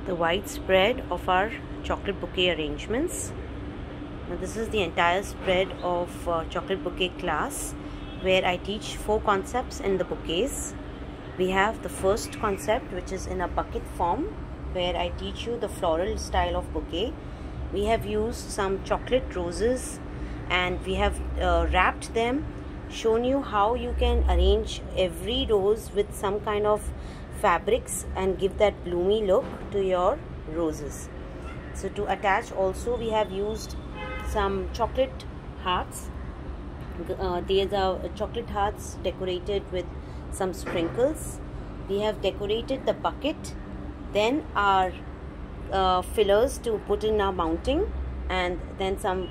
the wide spread of our chocolate bouquet arrangements. Now this is the entire spread of chocolate bouquet class, where I teach 4 concepts in the bouquets. We have the first concept, which is in a bucket form, where I teach you the floral style of bouquet. We have used some chocolate roses and we have wrapped them, shown you how you can arrange every rose with some kind of fabrics and give that bloomy look to your roses. So to attach also, we have used some chocolate hearts. These are chocolate hearts decorated with some sprinkles. We have decorated the bucket, then our fillers to put in our mounting, and then some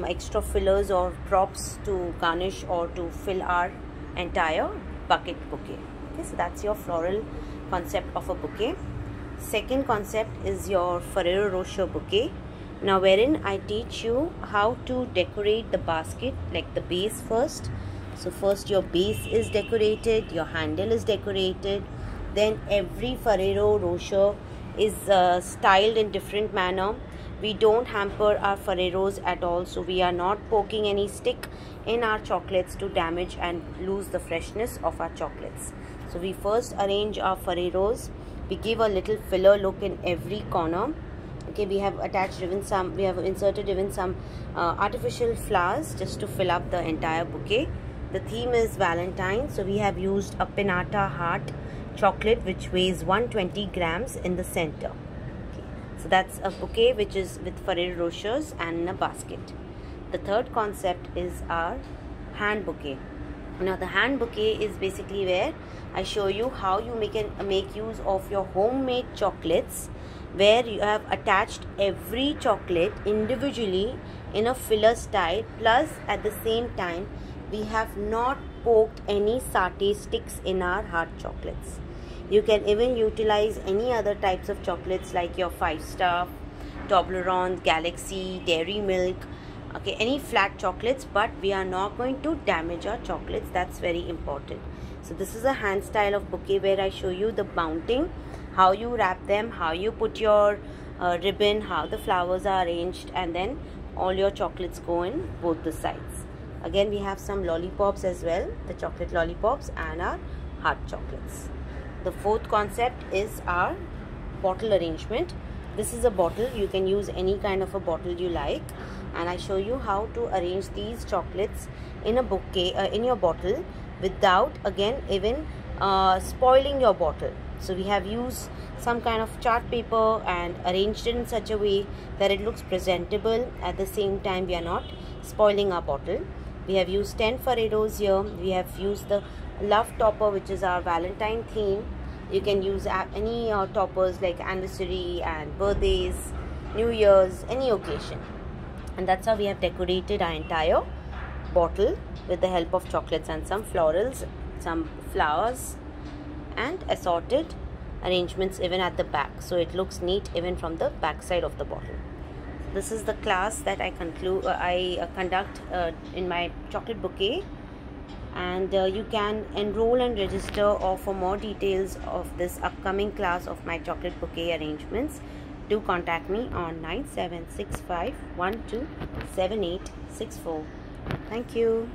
extra fillers or props to garnish or to fill our entire bucket bouquet. Okay, so that's your floral concept of a bouquet. Second concept is your Ferrero Rocher bouquet. Now, wherein I teach you how to decorate the basket, like the base first. So first your base is decorated, your handle is decorated, then every Ferrero Rocher is styled in different manner. We don't hamper our Ferreros at all, so we are not poking any stick in our chocolates to damage and lose the freshness of our chocolates. So we first arrange our Ferreros. We give a little filler look in every corner. Okay, we have attached even some, we have inserted even some artificial flowers just to fill up the entire bouquet. The theme is Valentine, so we have used a pinata heart chocolate which weighs 120 grams in the center. Okay, so that's a bouquet which is with Ferrero Rochers and in a basket. The third concept is our hand bouquet. Now the hand bouquet is basically where I show you how you make use of your homemade chocolates, where you have attached every chocolate individually in a filler style, plus at the same time we have not poked any satay sticks in our hard chocolates. You can even utilize any other types of chocolates like your 5-star, Toblerone, Galaxy, Dairy Milk, okay, any flat chocolates, but we are not going to damage our chocolates. That's very important. So this is a hand style of bouquet where I show you the mounting, how you wrap them, how you put your ribbon, how the flowers are arranged, and then all your chocolates go in both the sides. Again, we have some lollipops as well, the chocolate lollipops and our hard chocolates. The fourth concept is our bottle arrangement. This is a bottle. You can use any kind of a bottle you like, and I show you how to arrange these chocolates in a bouquet, in your bottle, without again even spoiling your bottle. So we have used some kind of chart paper and arranged it in such a way that it looks presentable. At the same time, we are not spoiling our bottle. We have used 10 Ferreros here. We have used the love topper, which is our Valentine theme. You can use any toppers like anniversary and birthdays, New Year's, any occasion. And that's how we have decorated our entire bottle with the help of chocolates and some florals, some flowers, and assorted arrangements even at the back, so it looks neat even from the back side of the bottle. This is the class that I conduct in my chocolate bouquet, and you can enroll and register, or for more details of this upcoming class of my chocolate bouquet arrangements, do contact me on 9765127864. Thank you.